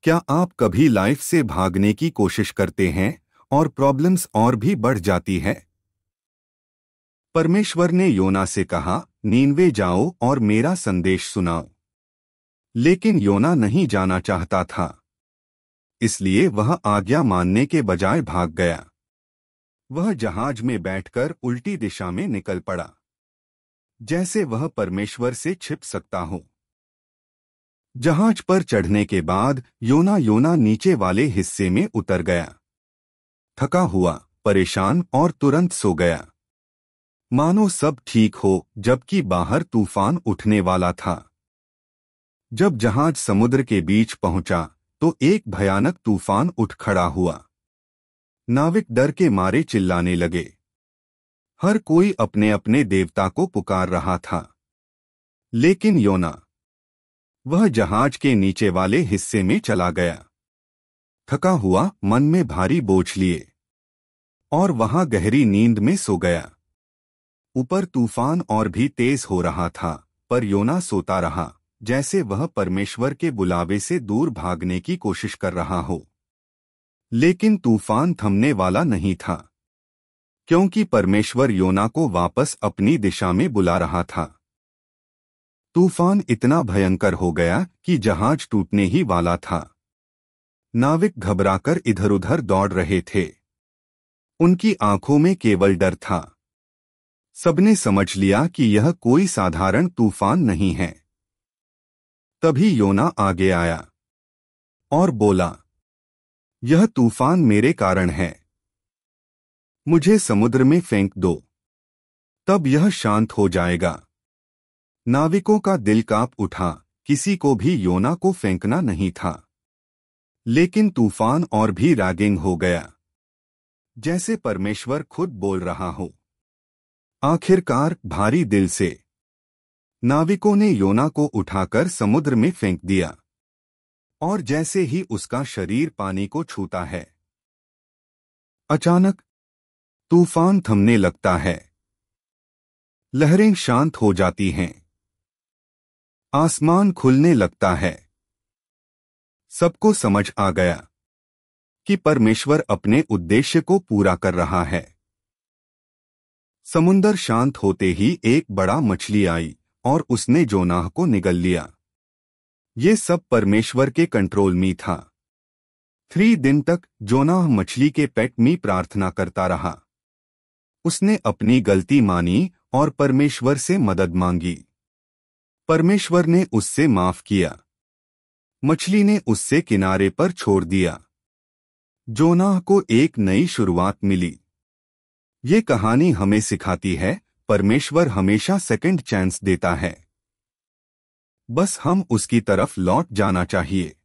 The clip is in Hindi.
क्या आप कभी लाइफ से भागने की कोशिश करते हैं और प्रॉब्लम्स और भी बढ़ जाती है? परमेश्वर ने योना से कहा, नीनवे जाओ और मेरा संदेश सुनाओ। लेकिन योना नहीं जाना चाहता था, इसलिए वह आज्ञा मानने के बजाय भाग गया। वह जहाज में बैठकर उल्टी दिशा में निकल पड़ा, जैसे वह परमेश्वर से छिप सकता हो। जहाज पर चढ़ने के बाद योना नीचे वाले हिस्से में उतर गया, थका हुआ, परेशान और तुरंत सो गया, मानो सब ठीक हो, जबकि बाहर तूफान उठने वाला था। जब जहाज समुद्र के बीच पहुंचा तो एक भयानक तूफान उठ खड़ा हुआ। नाविक डर के मारे चिल्लाने लगे। हर कोई अपने अपने देवता को पुकार रहा था, लेकिन योना, वह जहाज के नीचे वाले हिस्से में चला गया, थका हुआ, मन में भारी बोझ लिए, और वहां गहरी नींद में सो गया। ऊपर तूफान और भी तेज हो रहा था, पर योना सोता रहा, जैसे वह परमेश्वर के बुलावे से दूर भागने की कोशिश कर रहा हो। लेकिन तूफान थमने वाला नहीं था, क्योंकि परमेश्वर योना को वापस अपनी दिशा में बुला रहा था। तूफान इतना भयंकर हो गया कि जहाज टूटने ही वाला था। नाविक घबराकर इधर-उधर दौड़ रहे थे। उनकी आंखों में केवल डर था। सबने समझ लिया कि यह कोई साधारण तूफान नहीं है। तभी योना आगे आया और बोला, यह तूफान मेरे कारण है, मुझे समुद्र में फेंक दो, तब यह शांत हो जाएगा। नाविकों का दिल कांप उठा, किसी को भी योना को फेंकना नहीं था। लेकिन तूफान और भी रागिंग हो गया, जैसे परमेश्वर खुद बोल रहा हो। आखिरकार भारी दिल से नाविकों ने योना को उठाकर समुद्र में फेंक दिया, और जैसे ही उसका शरीर पानी को छूता है, अचानक तूफान थमने लगता है। लहरें शांत हो जाती हैं, आसमान खुलने लगता है। सबको समझ आ गया कि परमेश्वर अपने उद्देश्य को पूरा कर रहा है। समुंदर शांत होते ही एक बड़ा मछली आई और उसने जोनाह को निगल लिया। ये सब परमेश्वर के कंट्रोल में था। 3 दिन तक जोनाह मछली के पेट में प्रार्थना करता रहा। उसने अपनी गलती मानी और परमेश्वर से मदद मांगी। परमेश्वर ने उससे माफ किया। मछली ने उससे किनारे पर छोड़ दिया। जोनाह को एक नई शुरुआत मिली। ये कहानी हमें सिखाती है, परमेश्वर हमेशा सेकंड चांस देता है। बस हम उसकी तरफ लौट जाना चाहिए।